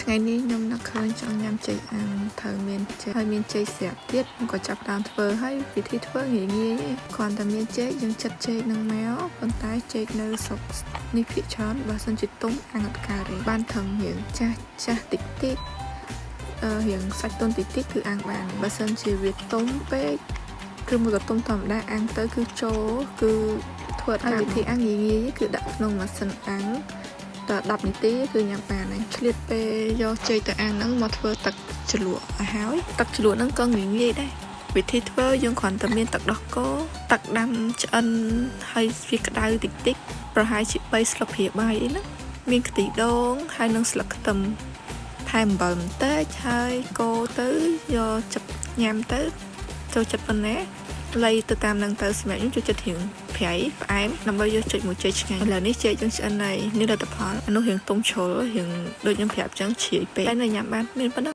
ថ្ងៃនេះខ្ញុំនឹកឃើញចង់ញ៉ាំចេកអាំងត្រូវមានចេកហើយមានចេកស្រាប់ទៀតក៏ចាប់ដើមធ្វើហើយវិធីធ្វើងាយៗគ្រាន់តែមានចេកយើងចិតចេកនឹងមកប៉ុន្តែចេកនៅស្រុកនេះភាគច្រើនបើសិនជាទុំអាំងអត់កើតទេបានថឹងរៀងចាស់តិចរៀងសាច់ទន់តិចគឺអាំងបានបើសិនជាវាទុំពេកគឺមួយក៏ទុំធម្មតាអាំងទៅគឺចូលគឺធ្វើឲ្យវិធីអាំងងាយៗគឺដាក់ក្នុងម៉ាស៊ីនអាំងតែ10នាទីគឺញ៉ាំបានហើយឆ្លៀតពេលយកចេកទៅអាំងហ្នឹងមកធ្វើទឹកជ្រលក់ឲ្យហើយទឹកជ្រលក់ហ្នឹងក៏ងាយៗដែរវិធីធ្វើយើងគ្រាន់តែមានទឹកដោះគោទឹកដាំឆ្អិនហើយវាក្តៅតិចប្រហែលជា3ស្លាបព្រាបាយអីណាមានខ្ទិះដូងហើយនិងស្លឹកខ្ទឹមថែមអំបិលបន្តិចហើយកូរទៅយកចាប់ញ៉ាំទៅចូលចិត្តប៉ុណ្ណាលៃទៅតាមនឹងទៅសម្រាប់ខ្ញុំចូលចិត្តរៀងប្រៃផ្អែមដើម្បីយកចេកមួយចេកឆ្ងាញ់ឥឡូវនេះចេកយើងឆ្អិនហើយនេះលទ្ធផលអានោះរៀងទុំជ្រុលរៀងដូចខ្ញុំប្រាប់ចឹងជ្រាយពេកតែនៅញ៉ាំបានមានប៉ុណ្ណឹង